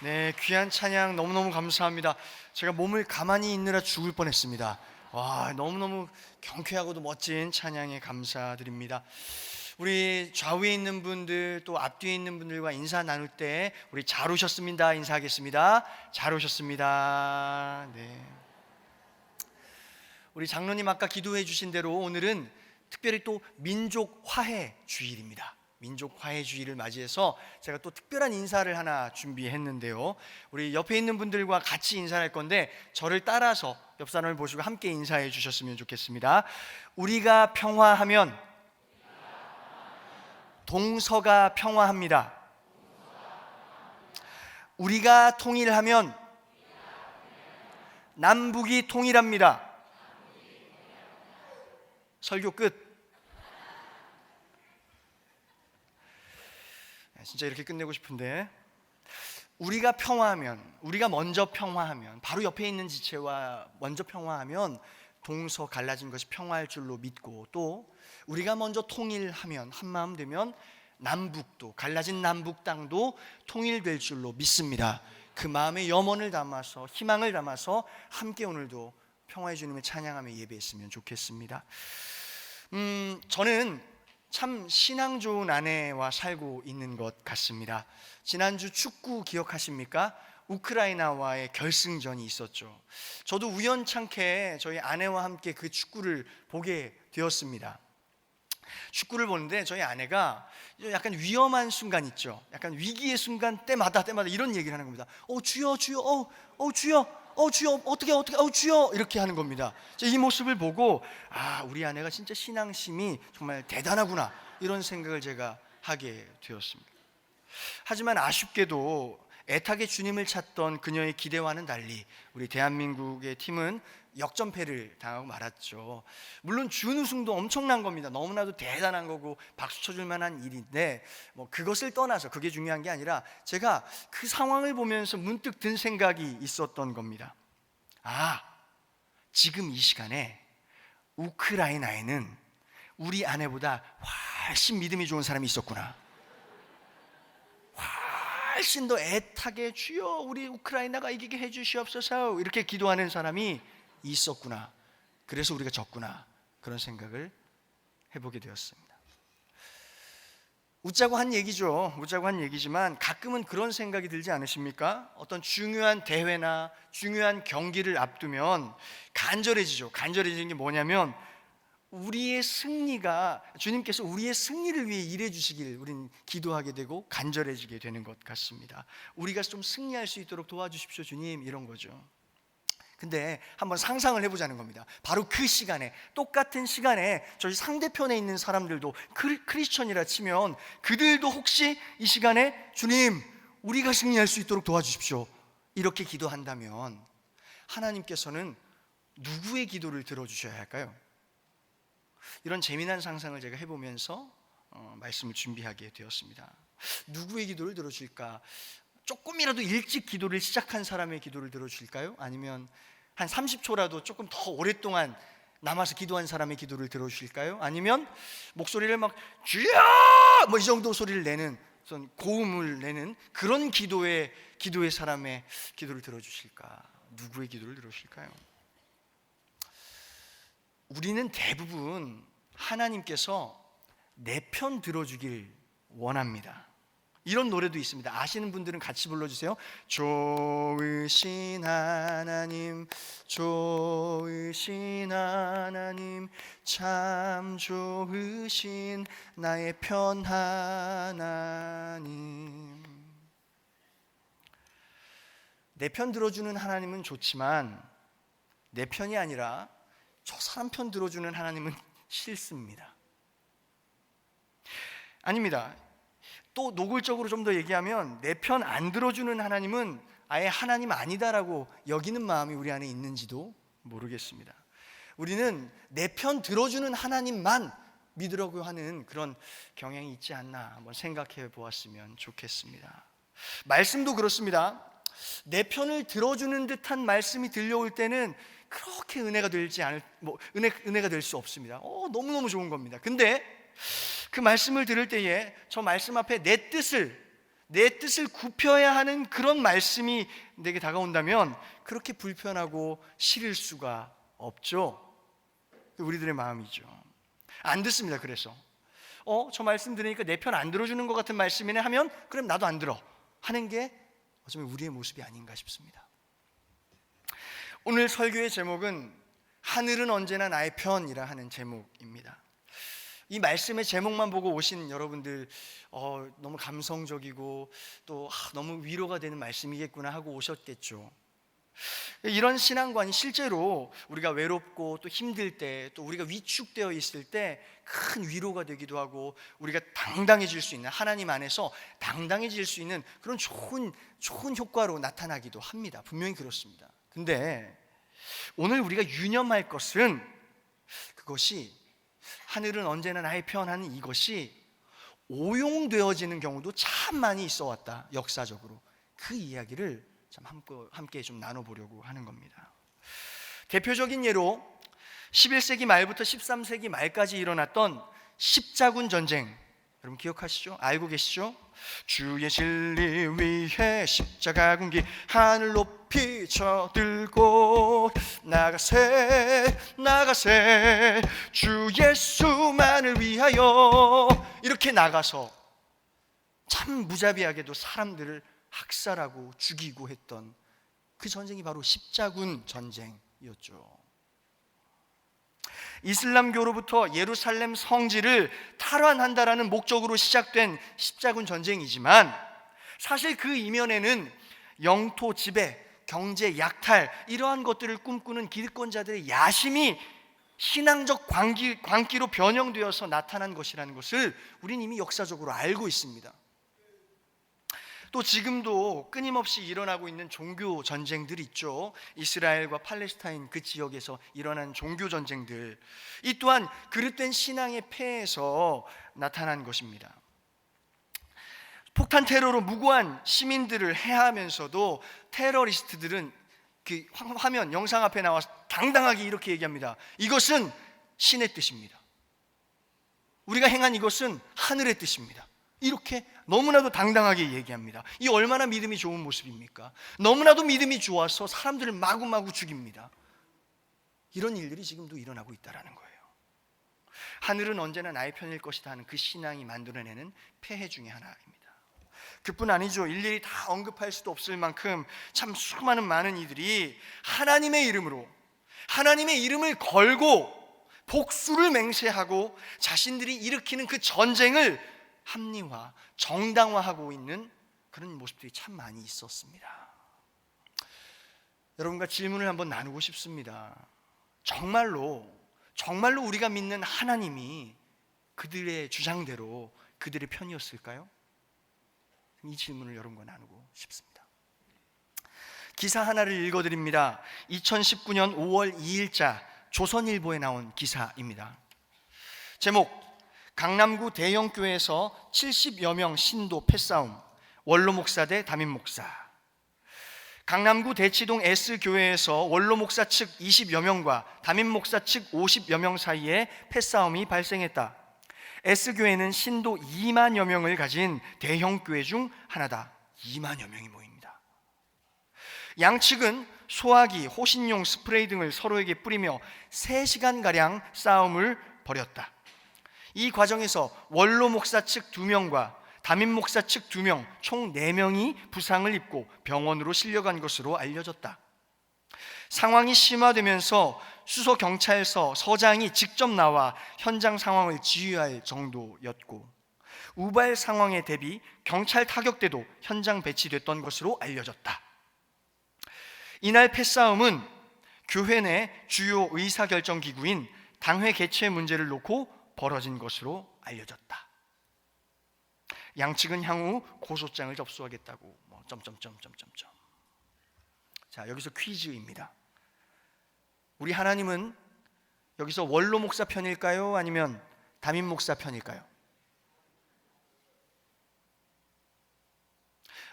네, 귀한 찬양 너무너무 감사합니다. 제가 몸을 가만히 있느라 죽을 뻔했습니다. 와, 너무너무 경쾌하고도 멋진 찬양에 감사드립니다. 우리 좌우에 있는 분들 또 앞뒤에 있는 분들과 인사 나눌 때 우리 잘 오셨습니다 인사하겠습니다. 잘 오셨습니다. 네. 우리 장로님 아까 기도해 주신 대로 오늘은 특별히 또 민족 화해 주일입니다. 민족 화해 주일을 맞이해서 제가 또 특별한 인사를 하나 준비했는데요. 우리 옆에 있는 분들과 같이 인사를 할 건데 저를 따라서 옆 사람을 보시고 함께 인사해 주셨으면 좋겠습니다. 우리가 평화하면 동서가 평화합니다. 우리가 통일하면 남북이 통일합니다. 설교 끝. 진짜 이렇게 끝내고 싶은데, 우리가 평화하면, 우리가 먼저 평화하면, 바로 옆에 있는 지체와 먼저 평화하면 동서 갈라진 것이 평화할 줄로 믿고, 또 우리가 먼저 통일하면, 한마음 되면 남북도, 갈라진 남북 땅도 통일될 줄로 믿습니다. 그 마음에 염원을 담아서, 희망을 담아서 함께 오늘도 평화의 주님을 찬양하며 예배했으면 좋겠습니다. 저는 참 신앙 좋은 아내와 살고 있는 것 같습니다. 지난주 축구 기억하십니까? 우크라이나와의 결승전이 있었죠. 저도 우연찮게 저희 아내와 함께 그 축구를 보게 되었습니다. 축구를 보는데 저희 아내가 약간 위험한 순간 있죠. 약간 위기의 순간 때마다 이런 얘기를 하는 겁니다. 주여 주여, 주여, 주여, 어떻게, 주여, 이렇게 하는 겁니다. 이 모습을 보고 우리 아내가 진짜 신앙심이 정말 대단하구나, 이런 생각을 제가 하게 되었습니다. 하지만 아쉽게도 애타게 주님을 찾던 그녀의 기대와는 달리 우리 대한민국의 팀은 역전패를 당하고 말았죠. 물론 준우승도 엄청난 겁니다. 너무나도 대단한 거고 박수 쳐줄 만한 일인데, 그것을 떠나서 그게 중요한 게 아니라 제가 그 상황을 보면서 문득 든 생각이 있었던 겁니다. 지금 이 시간에 우크라이나에는 우리 아내보다 훨씬 믿음이 좋은 사람이 있었구나. 훨씬 더 애타게 주여 우리 우크라이나가 이기게 해주시옵소서 이렇게 기도하는 사람이 있었구나. 그래서 우리가 졌구나, 그런 생각을 해보게 되었습니다. 웃자고 한 얘기지만 가끔은 그런 생각이 들지 않으십니까? 어떤 중요한 대회나 중요한 경기를 앞두면 간절해지죠. 간절해지는 게 뭐냐면 우리의 승리가, 주님께서 우리의 승리를 위해 일해 주시길 우린 기도하게 되고 간절해지게 되는 것 같습니다. 우리가 좀 승리할 수 있도록 도와주십시오 주님, 이런 거죠. 근데 한번 상상을 해보자는 겁니다. 바로 그 시간에, 똑같은 시간에 저희 상대편에 있는 사람들도 크리스천이라 치면 그들도 혹시 이 시간에 주님 우리가 승리할 수 있도록 도와주십시오 이렇게 기도한다면 하나님께서는 누구의 기도를 들어주셔야 할까요? 이런 재미난 상상을 제가 해보면서 말씀을 준비하게 되었습니다. 누구의 기도를 들어주실까? 조금이라도 일찍 기도를 시작한 사람의 기도를 들어주실까요? 아니면 한 30초라도 조금 더 오랫동안 남아서 기도한 사람의 기도를 들어주실까요? 아니면 목소리를 막 주여! 이 정도 소리를 내는, 고음을 내는 그런 기도의 사람의 기도를 들어주실까? 누구의 기도를 들어주실까요? 우리는 대부분 하나님께서 내 편 들어주길 원합니다. 이런 노래도 있습니다. 아시는 분들은 같이 불러주세요. 좋으신 하나님, 좋으신 하나님, 참 좋으신 나의 편 하나님. 내 편 들어주는 하나님은 좋지만 내 편이 아니라 저 사람 편 들어주는 하나님은 싫습니다. 아닙니다. 또 노골적으로 좀 더 얘기하면 내 편 안 들어주는 하나님은 아예 하나님 아니다라고 여기는 마음이 우리 안에 있는지도 모르겠습니다. 우리는 내 편 들어주는 하나님만 믿으려고 하는 그런 경향이 있지 않나 한번 생각해 보았으면 좋겠습니다. 말씀도 그렇습니다. 내 편을 들어주는 듯한 말씀이 들려올 때는 그렇게 은혜가 될 수 없습니다. 너무너무 좋은 겁니다. 근데 그 말씀을 들을 때에 저 말씀 앞에 내 뜻을, 내 뜻을 굽혀야 하는 그런 말씀이 내게 다가온다면 그렇게 불편하고 싫을 수가 없죠. 우리들의 마음이죠. 안 듣습니다. 그래서 저 말씀 들으니까 내 편 안 들어주는 것 같은 말씀이네 하면 그럼 나도 안 들어 하는 게 어쩌면 우리의 모습이 아닌가 싶습니다. 오늘 설교의 제목은 하늘은 언제나 나의 편이라 하는 제목입니다. 이 말씀의 제목만 보고 오신 여러분들 너무 감성적이고 또 너무 위로가 되는 말씀이겠구나 하고 오셨겠죠. 이런 신앙관이 실제로 우리가 외롭고 또 힘들 때, 또 우리가 위축되어 있을 때 큰 위로가 되기도 하고 우리가 당당해질 수 있는, 하나님 안에서 당당해질 수 있는 그런 좋은 효과로 나타나기도 합니다. 분명히 그렇습니다. 근데 오늘 우리가 유념할 것은 그것이 하늘은 언제나 나의 편하는 이것이 오용되어지는 경우도 참 많이 있어 왔다. 역사적으로 그 이야기를 참 함께 좀 나눠보려고 하는 겁니다. 대표적인 예로 11세기 말부터 13세기 말까지 일어났던 십자군 전쟁, 여러분 기억하시죠? 알고 계시죠? 주의 진리 위해 십자가 군기 하늘 높이 쳐들고 나가세 주 예수만을 위하여 이렇게 나가서 참 무자비하게도 사람들을 학살하고 죽이고 했던 그 전쟁이 바로 십자군 전쟁이었죠. 이슬람교로부터 예루살렘 성지를 탈환한다라는 목적으로 시작된 십자군 전쟁이지만 사실 그 이면에는 영토 지배, 경제 약탈 이러한 것들을 꿈꾸는 기득권자들의 야심이 신앙적 광기로 변형되어서 나타난 것이라는 것을 우리는 이미 역사적으로 알고 있습니다. 또 지금도 끊임없이 일어나고 있는 종교 전쟁들이 있죠. 이스라엘과 팔레스타인 그 지역에서 일어난 종교 전쟁들, 이 또한 그릇된 신앙의 폐해에서 나타난 것입니다. 폭탄 테러로 무고한 시민들을 해하면서도 테러리스트들은 그 화면 영상 앞에 나와서 당당하게 이렇게 얘기합니다. 이것은 신의 뜻입니다. 우리가 행한 이것은 하늘의 뜻입니다. 이렇게 너무나도 당당하게 얘기합니다. 이 얼마나 믿음이 좋은 모습입니까? 너무나도 믿음이 좋아서 사람들을 마구마구 죽입니다. 이런 일들이 지금도 일어나고 있다는 거예요. 하늘은 언제나 나의 편일 것이다 하는 그 신앙이 만들어내는 폐해 중에 하나입니다. 그뿐 아니죠. 일일이 다 언급할 수도 없을 만큼 참 수많은 많은 이들이 하나님의 이름으로, 하나님의 이름을 걸고 복수를 맹세하고 자신들이 일으키는 그 전쟁을 합리화, 정당화하고 있는 그런 모습들이 참 많이 있었습니다. 여러분과 질문을 한번 나누고 싶습니다. 정말로 우리가 믿는 하나님이 그들의 주장대로 그들의 편이었을까요? 이 질문을 여러분과 나누고 싶습니다. 기사 하나를 읽어드립니다. 2019년 5월 2일자 조선일보에 나온 기사입니다. 제목: 강남구 대형교회에서 70여 명 신도 패싸움, 원로 목사 대 담임 목사. 강남구 대치동 S교회에서 원로 목사 측 20여 명과 담임 목사 측 50여 명 사이에 패싸움이 발생했다. S교회는 신도 2만여 명을 가진 대형교회 중 하나다. 2만여 명이 모입니다. 양측은 소화기, 호신용 스프레이 등을 서로에게 뿌리며 3시간가량 싸움을 벌였다. 이 과정에서 원로 목사 측 2명과 담임 목사 측 2명, 총 4명이 부상을 입고 병원으로 실려간 것으로 알려졌다. 상황이 심화되면서 수서경찰서 서장이 직접 나와 현장 상황을 지휘할 정도였고, 우발 상황에 대비 경찰 타격대도 현장 배치됐던 것으로 알려졌다. 이날 패싸움은 교회 내 주요 의사결정기구인 당회 개최 문제를 놓고 벌어진 것으로 알려졌다. 양측은 향후 고소장을 접수하겠다고 자, 여기서 퀴즈입니다. 우리 하나님은 여기서 원로 목사 편일까요? 아니면 담임 목사 편일까요?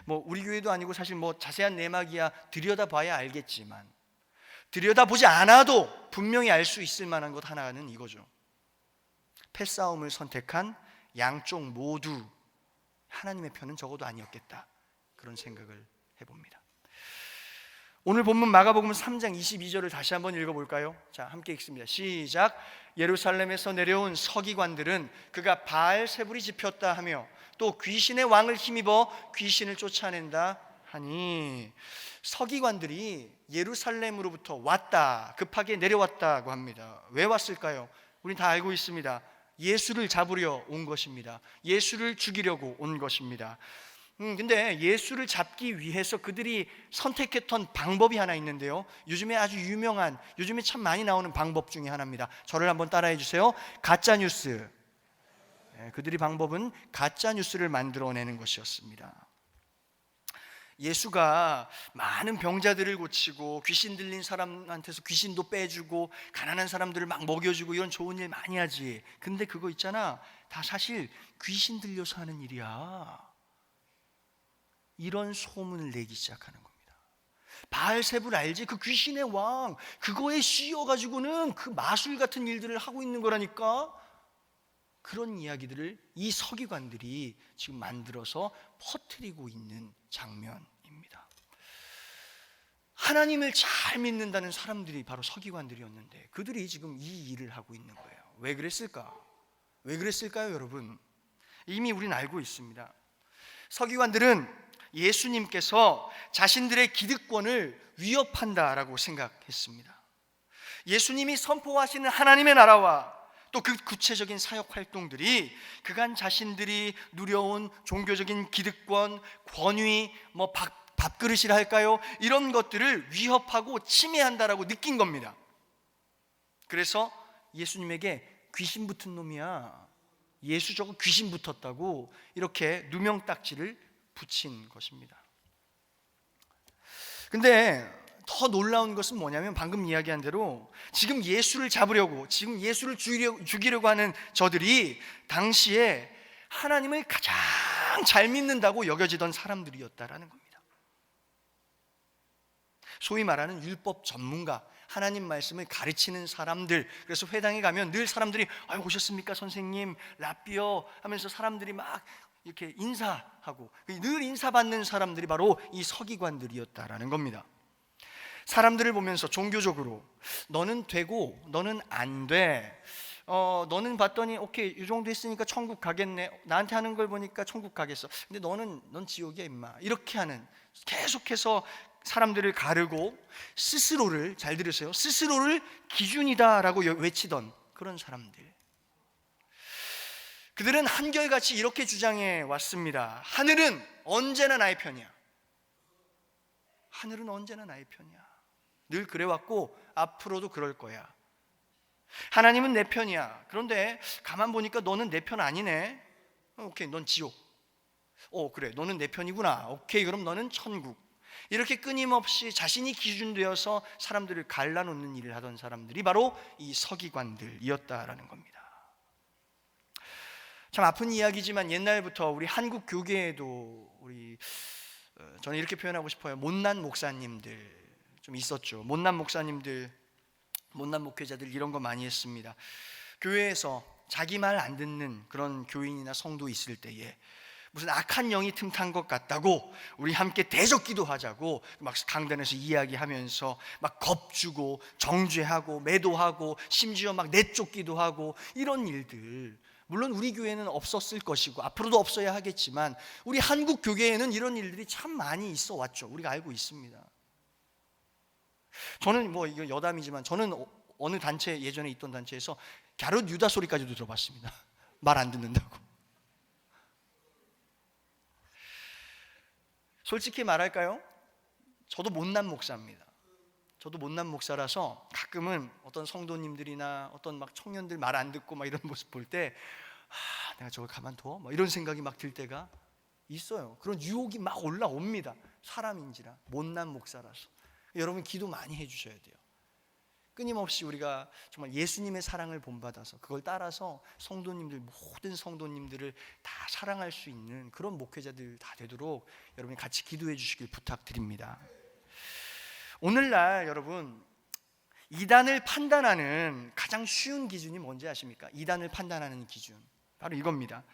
우리 교회도 아니고 사실 자세한 내막이야 들여다봐야 알겠지만, 들여다보지 않아도 분명히 알 수 있을 만한 것 하나는 이거죠. 패싸움을 선택한 양쪽 모두 하나님의 편은 적어도 아니었겠다, 그런 생각을 해봅니다. 오늘 본문 마가복음 3장 22절을 다시 한번 읽어볼까요? 자, 함께 읽습니다. 시작. 예루살렘에서 내려온 서기관들은 그가 바알세불이 집혔다 하며 또 귀신의 왕을 힘입어 귀신을 쫓아낸다 하니, 서기관들이 예루살렘으로부터 왔다, 급하게 내려왔다고 합니다. 왜 왔을까요? 우린 다 알고 있습니다. 예수를 잡으려 온 것입니다. 예수를 죽이려고 온 것입니다. 근데 예수를 잡기 위해서 그들이 선택했던 방법이 하나 있는데요, 요즘에 아주 유명한, 요즘에 참 많이 나오는 방법 중에 하나입니다. 저를 한번 따라해 주세요. 가짜뉴스. 그들의 방법은 가짜뉴스를 만들어내는 것이었습니다. 예수가 많은 병자들을 고치고 귀신 들린 사람한테서 귀신도 빼주고 가난한 사람들을 막 먹여주고 이런 좋은 일 많이 하지. 근데 그거 있잖아, 다 사실 귀신 들려서 하는 일이야, 이런 소문을 내기 시작하는 겁니다. 바알세불 알지? 그 귀신의 왕, 그거에 씌여가지고는 그 마술 같은 일들을 하고 있는 거라니까. 그런 이야기들을 이 서기관들이 지금 만들어서 퍼뜨리고 있는 장면입니다. 하나님을 잘 믿는다는 사람들이 바로 서기관들이었는데 그들이 지금 이 일을 하고 있는 거예요. 왜 그랬을까? 왜 그랬을까요, 여러분? 이미 우리는 알고 있습니다. 서기관들은 예수님께서 자신들의 기득권을 위협한다라고 생각했습니다. 예수님이 선포하시는 하나님의 나라와 또 그 구체적인 사역 활동들이 그간 자신들이 누려온 종교적인 기득권, 권위, 밥그릇이라 할까요? 이런 것들을 위협하고 침해한다라고 느낀 겁니다. 그래서 예수님에게 귀신 붙은 놈이야, 예수 저거 귀신 붙었다고 이렇게 누명딱지를 붙인 것입니다. 근데 더 놀라운 것은 뭐냐면 방금 이야기한 대로 지금 예수를 잡으려고, 지금 예수를 죽이려고 하는 저들이 당시에 하나님을 가장 잘 믿는다고 여겨지던 사람들이었다라는 겁니다. 소위 말하는 율법 전문가, 하나님 말씀을 가르치는 사람들. 그래서 회당에 가면 늘 사람들이 오셨습니까 선생님, 라삐어 하면서 사람들이 막 이렇게 인사하고 늘 인사받는 사람들이 바로 이 서기관들이었다라는 겁니다. 사람들을 보면서 종교적으로 너는 되고 너는 안 돼, 너는 봤더니 오케이 이 정도 했으니까 천국 가겠네, 나한테 하는 걸 보니까 천국 가겠어, 근데 넌 지옥이야 임마, 이렇게 하는, 계속해서 사람들을 가르고 스스로를, 잘 들으세요, 스스로를 기준이다라고 외치던 그런 사람들. 그들은 한결같이 이렇게 주장해 왔습니다. 하늘은 언제나 나의 편이야. 하늘은 언제나 나의 편이야. 늘 그래왔고 앞으로도 그럴 거야. 하나님은 내 편이야. 그런데 가만 보니까 너는 내 편 아니네. 오케이, 넌 지옥. 그래, 너는 내 편이구나. 오케이, 그럼 너는 천국. 이렇게 끊임없이 자신이 기준되어서 사람들을 갈라놓는 일을 하던 사람들이 바로 이 서기관들이었다라는 겁니다. 참 아픈 이야기지만 옛날부터 우리 한국 교계에도 저는 이렇게 표현하고 싶어요. 못난 목사님들 좀 있었죠. 못난 목사님들, 못난 목회자들 이런 거 많이 했습니다. 교회에서 자기 말 안 듣는 그런 교인이나 성도 있을 때에 무슨 악한 영이 틈탄 것 같다고 우리 함께 대적기도 하자고 막 강단에서 이야기하면서 막 겁주고 정죄하고 매도하고 심지어 막 내쫓기도 하고, 이런 일들 물론 우리 교회는 없었을 것이고 앞으로도 없어야 하겠지만 우리 한국 교계에는 이런 일들이 참 많이 있어 왔죠. 우리가 알고 있습니다. 저는 이거 여담이지만 저는 어느 단체, 예전에 있던 단체에서 갸룻 유다 소리까지도 들어봤습니다. 말 안 듣는다고. 솔직히 말할까요? 저도 못난 목사입니다. 저도 못난 목사라서 가끔은 어떤 성도님들이나 어떤 막 청년들 말 안 듣고 막 이런 모습 볼 때 내가 저걸 가만둬? 막 이런 생각이 막 들 때가 있어요. 그런 유혹이 막 올라옵니다. 사람인지라, 못난 목사라서. 여러분 기도 많이 해주셔야 돼요. 끊임없이 우리가 정말 예수님의 사랑을 본받아서 그걸 따라서 성도님들, 모든 성도님들을 다 사랑할 수 있는 그런 목회자들 다 되도록 여러분이 같이 기도해 주시길 부탁드립니다. 오늘날 여러분, 이단을 판단하는 가장 쉬운 기준이 뭔지 아십니까? 이단을 판단하는 기준 바로 이겁니다.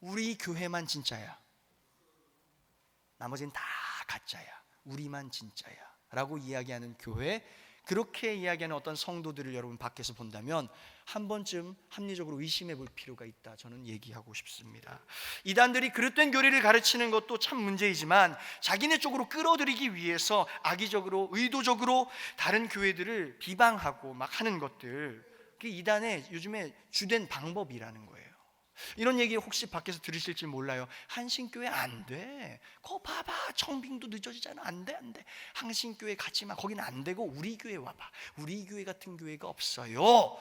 우리 교회만 진짜야, 나머지는 다 가짜야, 우리만 진짜야 라고 이야기하는 교회, 그렇게 이야기하는 어떤 성도들을 여러분 밖에서 본다면 한 번쯤 합리적으로 의심해 볼 필요가 있다, 저는 얘기하고 싶습니다. 이단들이 그릇된 교리를 가르치는 것도 참 문제이지만 자기네 쪽으로 끌어들이기 위해서 악의적으로 의도적으로 다른 교회들을 비방하고 막 하는 것들, 그게 이단의 요즘에 주된 방법이라는 거예요. 이런 얘기 혹시 밖에서 들으실지 몰라요. 한신교회 안 돼, 거 봐봐, 청빙도 늦어지잖아, 안 돼, 안 돼. 한신교회 가지 마, 거기는 안 되고 우리 교회 와봐, 우리 교회 같은 교회가 없어요.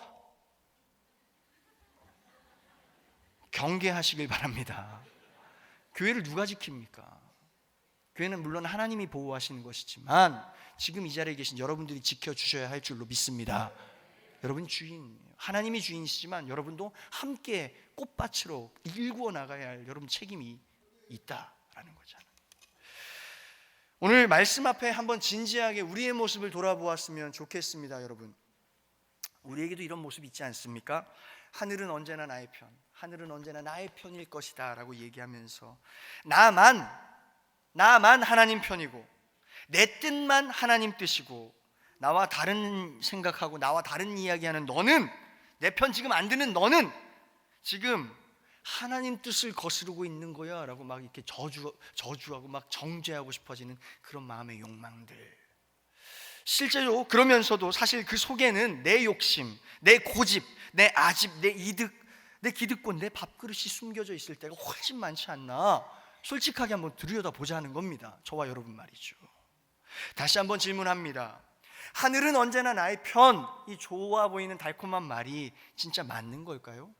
경계하시길 바랍니다. 교회를 누가 지킵니까? 교회는 물론 하나님이 보호하시는 것이지만 지금 이 자리에 계신 여러분들이 지켜주셔야 할 줄로 믿습니다. 여러분 주인, 하나님이 주인이시지만 여러분도 함께 꽃밭으로 일구어 나가야 할 여러분 책임이 있다라는 거잖아요. 오늘 말씀 앞에 한번 진지하게 우리의 모습을 돌아보았으면 좋겠습니다. 여러분, 우리에게도 이런 모습이 있지 않습니까? 하늘은 언제나 나의 편, 하늘은 언제나 나의 편일 것이다 라고 얘기하면서 나만 하나님 편이고 내 뜻만 하나님 뜻이고 나와 다른 생각하고 나와 다른 이야기하는 너는, 내 편 지금 안 드는 너는 지금 하나님 뜻을 거스르고 있는 거야 라고 막 이렇게 저주하고 막 정죄하고 싶어지는 그런 마음의 욕망들, 실제로 그러면서도 사실 그 속에는 내 욕심, 내 고집, 내 아집, 내 이득, 내 기득권, 내 밥그릇이 숨겨져 있을 때가 훨씬 많지 않나, 솔직하게 한번 들여다보자는 겁니다. 저와 여러분 말이죠. 다시 한번 질문합니다. 하늘은 언제나 나의 편, 이 좋아 보이는 달콤한 말이 진짜 맞는 걸까요?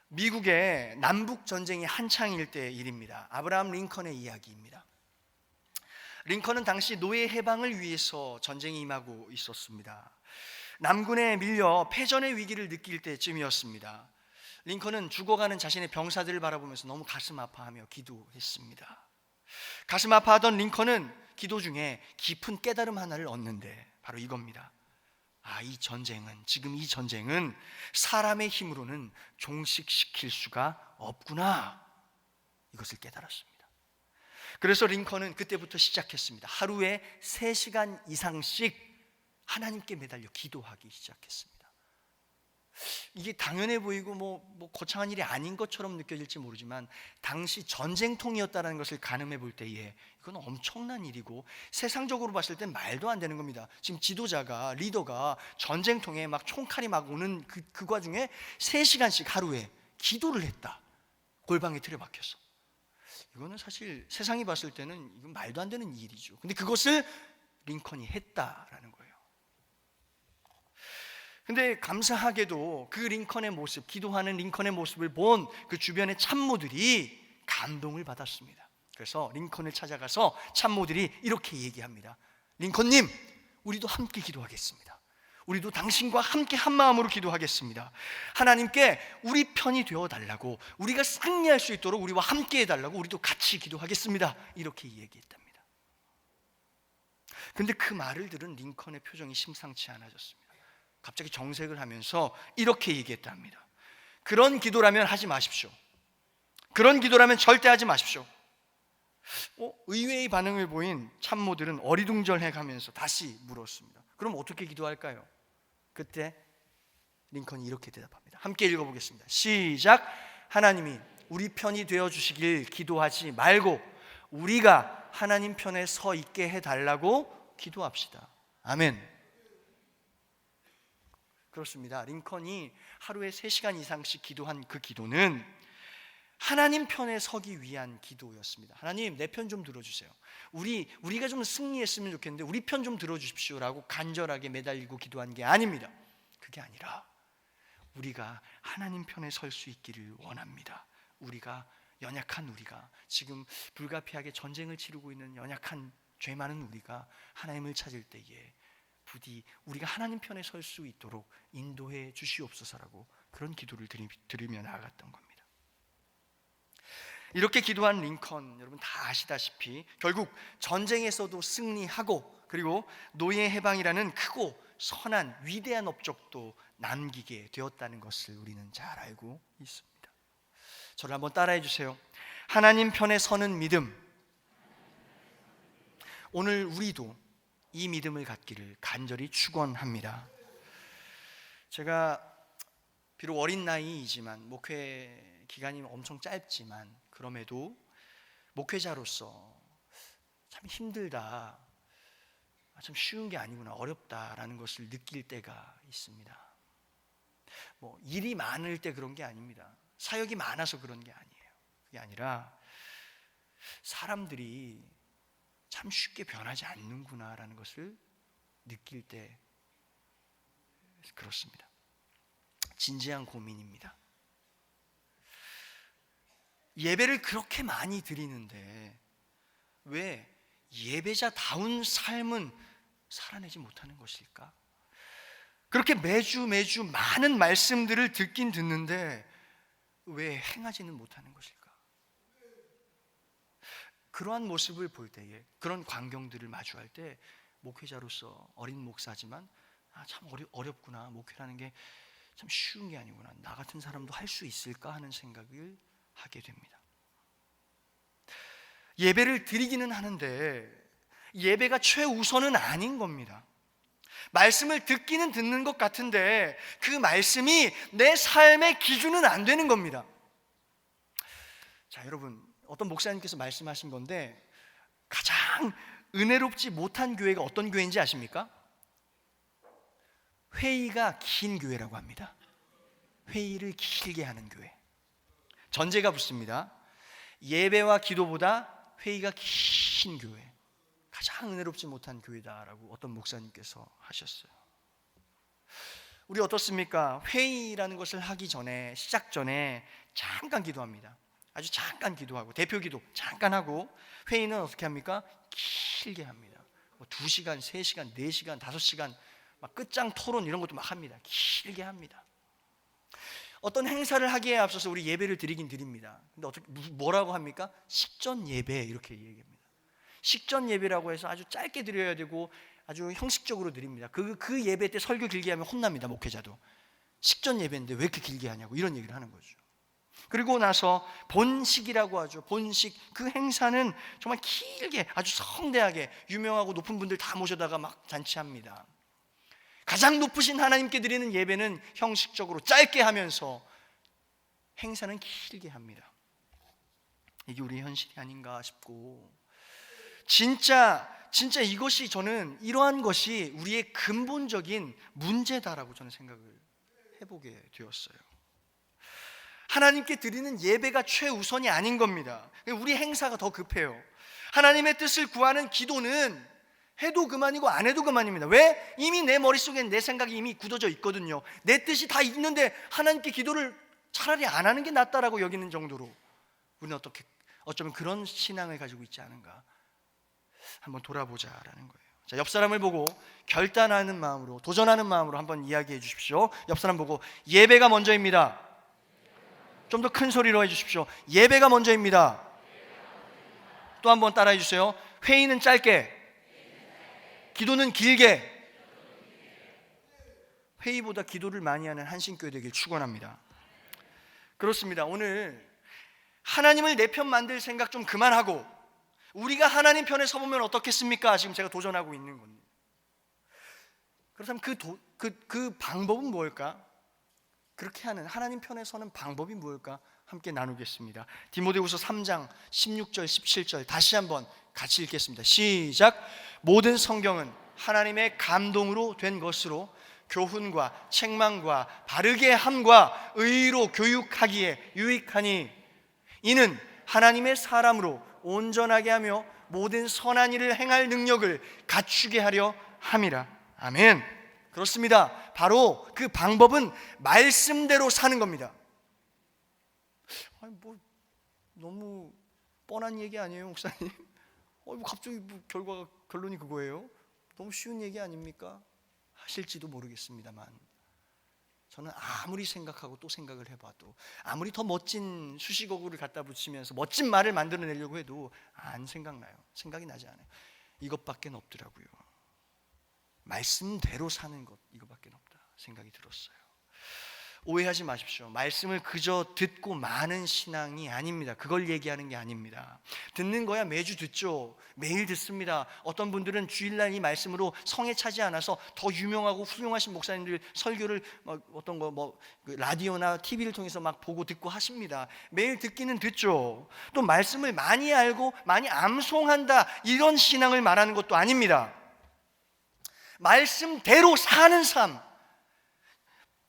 미국의 남북 전쟁이 한창일 때의 일입니다. 아브라함 링컨의 이야기입니다. 링컨은 당시 노예 해방을 위해서 전쟁에 임하고 있었습니다. 남군에 밀려 패전의 위기를 느낄 때쯤이었습니다. 링컨은 죽어가는 자신의 병사들을 바라보면서 너무 가슴 아파하며 기도했습니다. 가슴 아파하던 링컨은 기도 중에 깊은 깨달음 하나를 얻는데 바로 이겁니다. 지금 이 전쟁은 사람의 힘으로는 종식시킬 수가 없구나, 이것을 깨달았습니다. 그래서 링컨은 그때부터 시작했습니다. 하루에 3시간 이상씩 하나님께 매달려 기도하기 시작했습니다. 이게 당연해 보이고 뭐 거창한 일이 아닌 것처럼 느껴질지 모르지만 당시 전쟁통이었다는 것을 가늠해 볼 때에 이건 엄청난 일이고 세상적으로 봤을 땐 말도 안 되는 겁니다. 지금 지도자가, 리더가 전쟁통에 막 총칼이 막 오는 그 과중에 3시간씩 하루에 기도를 했다, 골방에 틀어박혀서. 이거는 사실 세상이 봤을 때는 이건 말도 안 되는 일이죠. 근데 그것을 링컨이 했다라는 거예요. 근데 감사하게도 그 링컨의 모습, 기도하는 링컨의 모습을 본 그 주변의 참모들이 감동을 받았습니다. 그래서 링컨을 찾아가서 참모들이 이렇게 얘기합니다. 링컨님, 우리도 함께 기도하겠습니다. 우리도 당신과 함께 한 마음으로 기도하겠습니다. 하나님께 우리 편이 되어달라고, 우리가 승리할 수 있도록 우리와 함께 해달라고 우리도 같이 기도하겠습니다. 이렇게 얘기했답니다. 근데 그 말을 들은 링컨의 표정이 심상치 않아졌습니다. 갑자기 정색을 하면서 이렇게 얘기했답니다. 그런 기도라면 하지 마십시오. 그런 기도라면 절대 하지 마십시오. 의외의 반응을 보인 참모들은 어리둥절해 가면서 다시 물었습니다. 그럼 어떻게 기도할까요? 그때 링컨이 이렇게 대답합니다. 함께 읽어보겠습니다. 시작. 하나님이 우리 편이 되어주시길 기도하지 말고 우리가 하나님 편에 서 있게 해달라고 기도합시다. 아멘. 그렇습니다. 링컨이 하루에 3시간 이상씩 기도한 그 기도는 하나님 편에 서기 위한 기도였습니다. 하나님, 내 편 좀 들어주세요. 우리가 좀 승리했으면 좋겠는데 우리 편 좀 들어주십시오 라고 간절하게 매달리고 기도한 게 아닙니다. 그게 아니라 우리가 하나님 편에 설 수 있기를 원합니다. 우리가, 연약한 우리가, 지금 불가피하게 전쟁을 치르고 있는 연약한 죄 많은 우리가 하나님을 찾을 때에 부디 우리가 하나님 편에 설 수 있도록 인도해 주시옵소서라고 그런 기도를 드리며 나아갔던 겁니다. 이렇게 기도한 링컨, 여러분 다 아시다시피 결국 전쟁에서도 승리하고 그리고 노예 해방이라는 크고 선한 위대한 업적도 남기게 되었다는 것을 우리는 잘 알고 있습니다. 저를 한번 따라해 주세요. 하나님 편에 서는 믿음. 오늘 우리도 이 믿음을 갖기를 간절히 축원합니다. 제가 비록 어린 나이이지만 목회 기간이 엄청 짧지만 그럼에도 목회자로서 참 힘들다, 참 쉬운 게 아니구나, 어렵다라는 것을 느낄 때가 있습니다. 뭐 일이 많을 때 그런 게 아닙니다. 사역이 많아서 그런 게 아니에요. 그게 아니라 사람들이 참 쉽게 변하지 않는구나라는 것을 느낄 때 그렇습니다. 진지한 고민입니다. 예배를 그렇게 많이 드리는데 왜 예배자다운 삶은 살아내지 못하는 것일까? 그렇게 매주 많은 말씀들을 듣긴 듣는데 왜 행하지는 못하는 것일까? 그러한 모습을 볼 때에, 그런 광경들을 마주할 때 목회자로서 어린 목사지만 참 어렵구나, 목회라는 게 참 쉬운 게 아니구나, 나 같은 사람도 할 수 있을까 하는 생각을 하게 됩니다. 예배를 드리기는 하는데 예배가 최우선은 아닌 겁니다. 말씀을 듣기는 듣는 것 같은데 그 말씀이 내 삶의 기준은 안 되는 겁니다. 자, 여러분, 어떤 목사님께서 말씀하신 건데 가장 은혜롭지 못한 교회가 어떤 교회인지 아십니까? 회의가 긴 교회라고 합니다. 회의를 길게 하는 교회. 전제가 붙습니다. 예배와 기도보다 회의가 긴 교회, 가장 은혜롭지 못한 교회다라고 어떤 목사님께서 하셨어요. 우리 어떻습니까? 회의라는 것을 하기 전에, 시작 전에 잠깐 기도합니다. 아주 잠깐 기도하고, 대표 기도 잠깐 하고, 회의는 어떻게 합니까? 길게 합니다. 2시간, 3시간, 4시간, 5시간 막 끝장 토론 이런 것도 막 합니다. 길게 합니다. 어떤 행사를 하기에 앞서서 우리 예배를 드리긴 드립니다. 근데 어떻게 뭐라고 합니까? 식전 예배 이렇게 얘기합니다. 식전 예배라고 해서 아주 짧게 드려야 되고 아주 형식적으로 드립니다. 그 예배 때 설교 길게 하면 혼납니다. 목회자도. 식전 예배인데 왜 이렇게 길게 하냐고 이런 얘기를 하는 거죠. 그리고 나서 본식이라고 하죠. 본식, 그 행사는 정말 길게 아주 성대하게 유명하고 높은 분들 다 모셔다가 막 잔치합니다. 가장 높으신 하나님께 드리는 예배는 형식적으로 짧게 하면서 행사는 길게 합니다. 이게 우리의 현실이 아닌가 싶고, 진짜 이것이, 저는 이러한 것이 우리의 근본적인 문제다라고 저는 생각을 해보게 되었어요. 하나님께 드리는 예배가 최우선이 아닌 겁니다. 우리 행사가 더 급해요. 하나님의 뜻을 구하는 기도는 해도 그만이고 안 해도 그만입니다. 왜? 이미 내 머릿속엔 내 생각이 이미 굳어져 있거든요. 내 뜻이 다 있는데 하나님께 기도를 차라리 안 하는 게 낫다라고 여기는 정도로 우리는 어쩌면 그런 신앙을 가지고 있지 않은가 한번 돌아보자라는 거예요. 자, 옆 사람을 보고 결단하는 마음으로, 도전하는 마음으로 한번 이야기해 주십시오. 옆 사람 보고 예배가 먼저입니다. 좀 더 큰 소리로 해주십시오. 예배가 먼저입니다. 또 한번 따라해 주세요. 회의는 짧게, 기도는 길게. 회의보다 기도를 많이 하는 한신교회 되길 축원합니다. 그렇습니다. 오늘 하나님을 내 편 만들 생각 좀 그만하고 우리가 하나님 편에 서보면 어떻겠습니까? 지금 제가 도전하고 있는 겁니다. 그렇다면 그 방법은 뭘까? 그렇게 하는, 하나님 편에 서는 방법이 뭘까? 함께 나누겠습니다. 디모데후서 3장 16절 17절 다시 한번 같이 읽겠습니다. 시작. 모든 성경은 하나님의 감동으로 된 것으로 교훈과 책망과 바르게 함과 의로 교육하기에 유익하니 이는 하나님의 사람으로 온전하게 하며 모든 선한 일을 행할 능력을 갖추게 하려 함이라. 아멘. 그렇습니다. 바로 그 방법은 말씀대로 사는 겁니다. 아니, 뭐 너무 뻔한 얘기 아니에요, 목사님? 갑자기 결론이 그거예요? 너무 쉬운 얘기 아닙니까? 하실지도 모르겠습니다만 저는 아무리 생각하고 또 생각을 해봐도, 아무리 더 멋진 수식어구를 갖다 붙이면서 멋진 말을 만들어내려고 해도 안 생각나요. 생각이 나지 않아요. 이것밖에 없더라고요. 말씀대로 사는 것, 이것밖에 없다 생각이 들었어요. 오해하지 마십시오. 말씀을 그저 듣고 마는 신앙이 아닙니다. 그걸 얘기하는 게 아닙니다. 듣는 거야 매주 듣죠. 매일 듣습니다. 어떤 분들은 주일날 이 말씀으로 성에 차지 않아서 더 유명하고 훌륭하신 목사님들 설교를 어떤 거 라디오나 TV를 통해서 막 보고 듣고 하십니다. 매일 듣기는 듣죠. 또 말씀을 많이 알고 많이 암송한다, 이런 신앙을 말하는 것도 아닙니다. 말씀대로 사는 삶,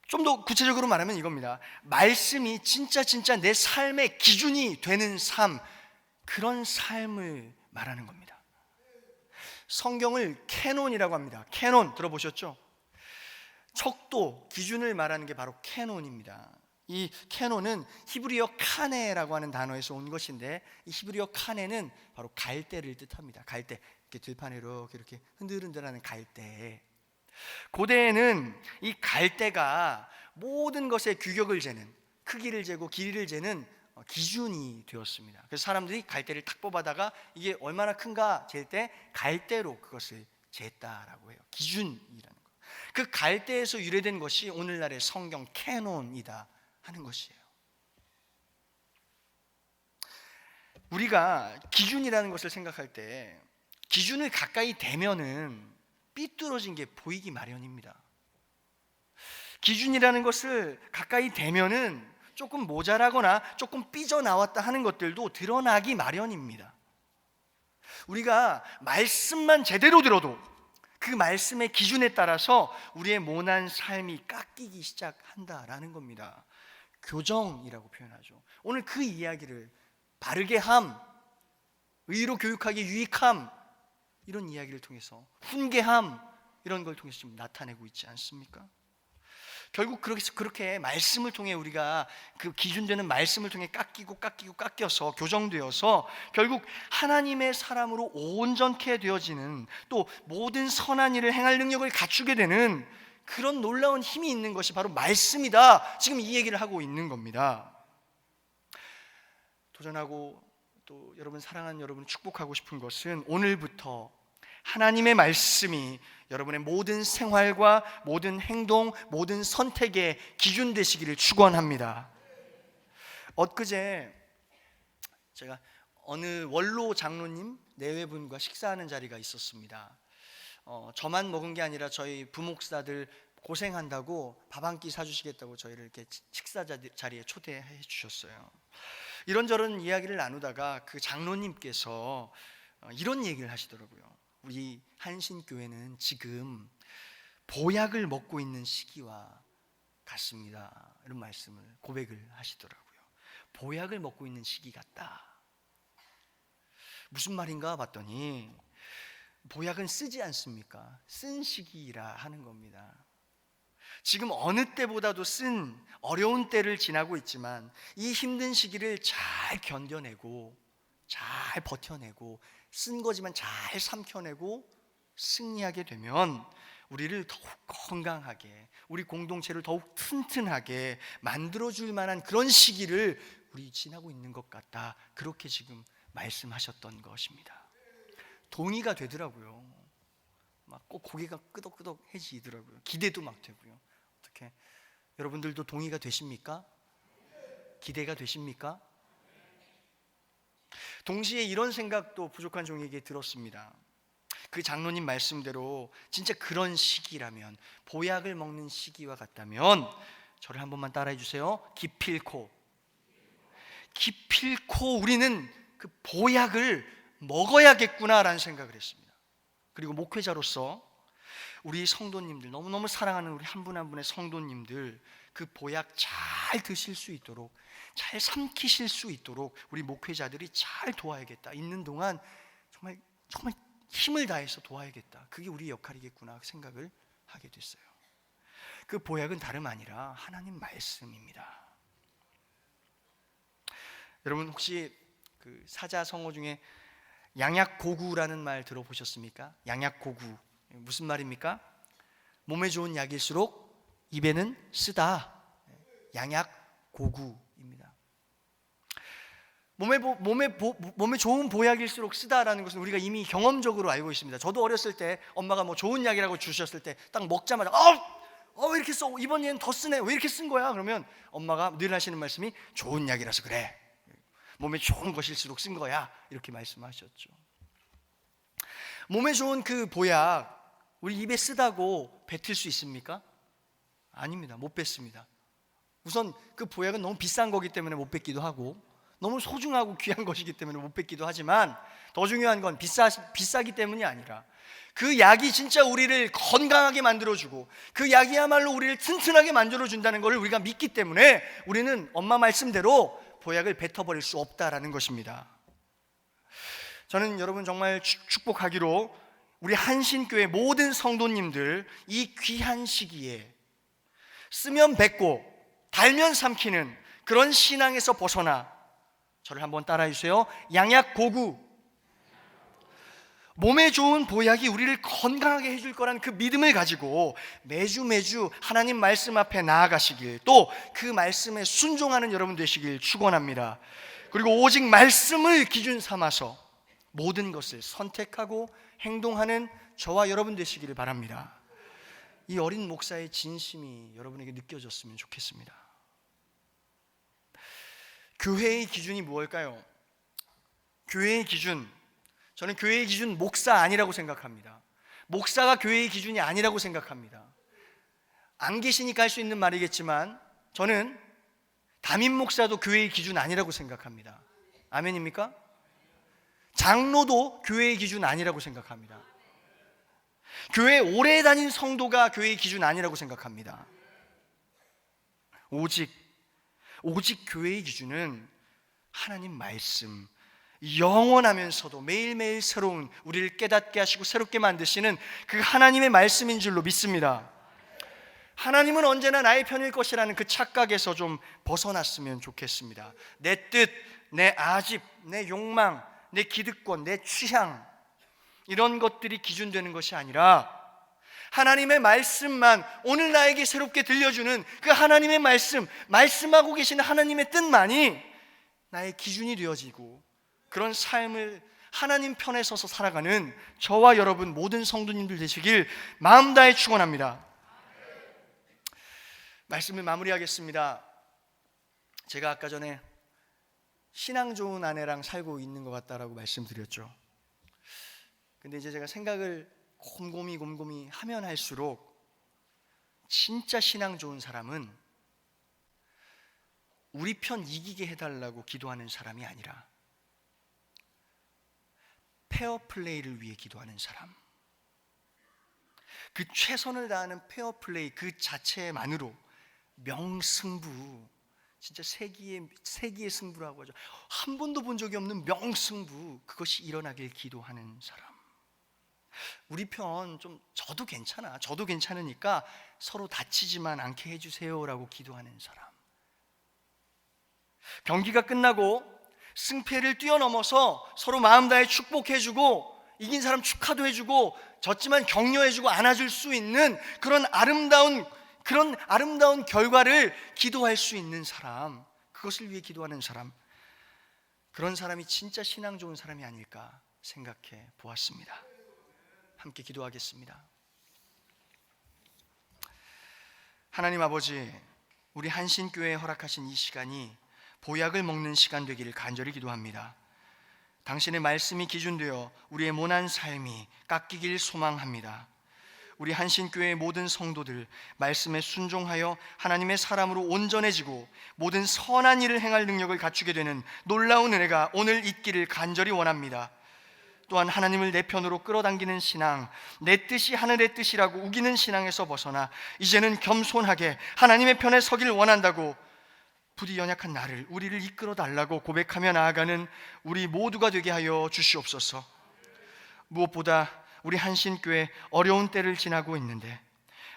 좀 더 구체적으로 말하면 이겁니다. 말씀이 진짜 내 삶의 기준이 되는 삶, 그런 삶을 말하는 겁니다. 성경을 캐논이라고 합니다. 캐논 들어보셨죠? 척도, 기준을 말하는 게 바로 캐논입니다. 이 캐논은 히브리어 카네라고 하는 단어에서 온 것인데, 이 히브리어 카네는 바로 갈대를 뜻합니다. 갈대, 이렇게 들판에 이렇게 흔들흔들하는 갈대. 고대에는 이 갈대가 모든 것의 규격을 재는, 크기를 재고 길이를 재는 기준이 되었습니다. 그래서 사람들이 갈대를 탁 뽑아다가 이게 얼마나 큰가 잴 때 갈대로 그것을 쟀다라고 해요. 기준이라는 거. 그 갈대에서 유래된 것이 오늘날의 성경 캐논이다 하는 것이에요. 우리가 기준이라는 것을 생각할 때 기준을 가까이 대면은 삐뚤어진 게 보이기 마련입니다. 기준이라는 것을 가까이 대면은 조금 모자라거나 조금 삐져나왔다 하는 것들도 드러나기 마련입니다. 우리가 말씀만 제대로 들어도 그 말씀의 기준에 따라서 우리의 모난 삶이 깎이기 시작한다라는 겁니다. 교정이라고 표현하죠. 오늘 그 이야기를 바르게 함, 의로 교육하기 유익함, 이런 이야기를 통해서 훈계함, 이런 걸 통해서 지금 나타내고 있지 않습니까? 결국 그렇게 말씀을 통해 우리가 그 기준되는 말씀을 통해 깎여서 교정되어서 결국 하나님의 사람으로 온전케 되어지는, 또 모든 선한 일을 행할 능력을 갖추게 되는 그런 놀라운 힘이 있는 것이 바로 말씀이다. 지금 이 얘기를 하고 있는 겁니다. 도전하고 또 여러분, 사랑하는 여러분을 축복하고 싶은 것은 오늘부터 하나님의 말씀이 여러분의 모든 생활과 모든 행동, 모든 선택의 기준 되시기를 축원합니다. 엊그제 제가 어느 원로 장로님 내외분과 식사하는 자리가 있었습니다. 저만 먹은 게 아니라 저희 부목사들 고생한다고 밥 한 끼 사주시겠다고 저희를 이렇게 식사 자리에 초대해 주셨어요. 이런저런 이야기를 나누다가 그 장로님께서 이런 얘기를 하시더라고요. 우리 한신교회는 지금 보약을 먹고 있는 시기와 같습니다. 이런 말씀을, 고백을 하시더라고요. 보약을 먹고 있는 시기 같다. 무슨 말인가 봤더니 보약은 쓰지 않습니까? 쓴 시기라 하는 겁니다. 지금 어느 때보다도 쓴 어려운 때를 지나고 있지만 이 힘든 시기를 잘 견뎌내고 잘 버텨내고 쓴 거지만 잘 삼켜내고 승리하게 되면 우리를 더욱 건강하게, 우리 공동체를 더욱 튼튼하게 만들어줄 만한 그런 시기를 우리 지나고 있는 것 같다. 그렇게 지금 말씀하셨던 것입니다. 동의가 되더라고요. 막 꼭 고개가 끄덕끄덕해지더라고요. 기대도 막 되고요. 어떻게 여러분들도 동의가 되십니까? 기대가 되십니까? 동시에 이런 생각도 부족한 종에게 들었습니다. 그 장로님 말씀대로 진짜 그런 시기라면, 보약을 먹는 시기와 같다면, 저를 한 번만 따라해 주세요. 기필코 우리는 그 보약을 먹어야겠구나라는 생각을 했습니다. 그리고 목회자로서 우리 성도님들, 너무너무 사랑하는 우리 한 분 한 분의 성도님들, 그 보약 잘 드실 수 있도록, 잘 삼키실 수 있도록 우리 목회자들이 잘 도와야겠다. 있는 동안 정말 힘을 다해서 도와야겠다. 그게 우리 역할이겠구나 생각을 하게 됐어요. 그 보약은 다름 아니라 하나님 말씀입니다. 여러분 혹시 그 사자성어 중에 양약고구라는 말 들어보셨습니까? 양약고구 무슨 말입니까? 몸에 좋은 약일수록 입에는 쓰다. 양약고구입니다. 몸에 좋은 보약일수록 쓰다라는 것은 우리가 이미 경험적으로 알고 있습니다. 저도 어렸을 때 엄마가 뭐 좋은 약이라고 주셨을 때 딱 먹자마자 왜 이렇게 써? 이번 얘는 더 쓰네. 왜 이렇게 쓴 거야? 그러면 엄마가 늘 하시는 말씀이 좋은 약이라서 그래. 몸에 좋은 것일수록 쓴 거야. 이렇게 말씀하셨죠. 몸에 좋은 그 보약 우리 입에 쓰다고 뱉을 수 있습니까? 아닙니다. 못 뱉습니다. 우선 그 보약은 너무 비싼 거기 때문에 못 뱉기도 하고 너무 소중하고 귀한 것이기 때문에 못 뱉기도 하지만 더 중요한 건 비싸기 때문이 아니라 그 약이 진짜 우리를 건강하게 만들어주고 그 약이야말로 우리를 튼튼하게 만들어준다는 것을 우리가 믿기 때문에 우리는 엄마 말씀대로 보약을 뱉어버릴 수 없다라는 것입니다. 저는 여러분 정말 축복하기로 우리 한신교회 모든 성도님들 이 귀한 시기에 쓰면 뱉고 달면 삼키는 그런 신앙에서 벗어나 저를 한번 따라해 주세요. 양약고구 몸에 좋은 보약이 우리를 건강하게 해줄 거라는 그 믿음을 가지고 매주 하나님 말씀 앞에 나아가시길, 또 그 말씀에 순종하는 여러분 되시길 축원합니다. 그리고 오직 말씀을 기준 삼아서 모든 것을 선택하고 행동하는 저와 여러분 되시기를 바랍니다. 이 어린 목사의 진심이 여러분에게 느껴졌으면 좋겠습니다. 교회의 기준이 무엇일까요? 교회의 기준, 저는 교회의 기준 목사 아니라고 생각합니다. 목사가 교회의 기준이 아니라고 생각합니다. 안 계시니까 할 수 있는 말이겠지만 저는 담임 목사도 교회의 기준 아니라고 생각합니다. 아멘입니까? 장로도 교회의 기준 아니라고 생각합니다. 교회 오래 다닌 성도가 교회의 기준 아니라고 생각합니다. 오직 교회의 기준은 하나님 말씀, 영원하면서도 매일매일 새로운 우리를 깨닫게 하시고 새롭게 만드시는 그 하나님의 말씀인 줄로 믿습니다. 하나님은 언제나 나의 편일 것이라는 그 착각에서 좀 벗어났으면 좋겠습니다. 내 뜻, 내 아집, 내 욕망, 내 기득권, 내 취향, 이런 것들이 기준되는 것이 아니라 하나님의 말씀만, 오늘 나에게 새롭게 들려주는 그 하나님의 말씀하고 계시는 하나님의 뜻만이 나의 기준이 되어지고, 그런 삶을 하나님 편에 서서 살아가는 저와 여러분 모든 성도님들 되시길 마음 다해 축원합니다. 말씀을 마무리하겠습니다. 제가 아까 전에 신앙 좋은 아내랑 살고 있는 것 같다라고 말씀드렸죠. 근데 이제 제가 생각을 곰곰이 하면 할수록 진짜 신앙 좋은 사람은 우리 편 이기게 해달라고 기도하는 사람이 아니라 페어플레이를 위해 기도하는 사람, 그 최선을 다하는 페어플레이 그 자체만으로 명승부, 진짜 세기의 승부라고 하죠. 한 번도 본 적이 없는 명승부, 그것이 일어나길 기도하는 사람. 우리 편 좀 저도 괜찮으니까 서로 다치지만 않게 해주세요라고 기도하는 사람. 경기가 끝나고 승패를 뛰어넘어서 서로 마음 다해 축복해주고 이긴 사람 축하도 해주고 졌지만 격려해주고 안아줄 수 있는 그런 아름다운 결과를 기도할 수 있는 사람, 그것을 위해 기도하는 사람, 그런 사람이 진짜 신앙 좋은 사람이 아닐까 생각해 보았습니다. 함께 기도하겠습니다. 하나님 아버지, 우리 한신교회에 허락하신 이 시간이 보약을 먹는 시간 되기를 간절히 기도합니다. 당신의 말씀이 기준되어 우리의 모난 삶이 깎이길 소망합니다. 우리 한신교회의 모든 성도들 말씀에 순종하여 하나님의 사람으로 온전해지고 모든 선한 일을 행할 능력을 갖추게 되는 놀라운 은혜가 오늘 있기를 간절히 원합니다. 또한 하나님을 내 편으로 끌어당기는 신앙, 내 뜻이 하늘의 뜻이라고 우기는 신앙에서 벗어나 이제는 겸손하게 하나님의 편에 서길 원한다고 부디 연약한 나를, 우리를 이끌어 달라고 고백하며 나아가는 우리 모두가 되게 하여 주시옵소서. 무엇보다 우리 한신교회 어려운 때를 지나고 있는데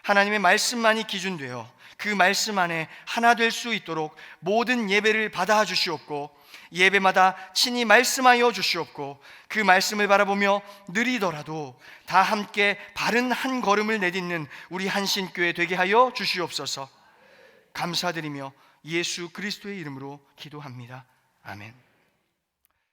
하나님의 말씀만이 기준되어 그 말씀 안에 하나 될 수 있도록 모든 예배를 받아 주시옵고 예배마다 친히 말씀하여 주시옵고 그 말씀을 바라보며 느리더라도 다 함께 바른 한 걸음을 내딛는 우리 한신교회 되게 하여 주시옵소서. 감사드리며 예수 그리스도의 이름으로 기도합니다. 아멘.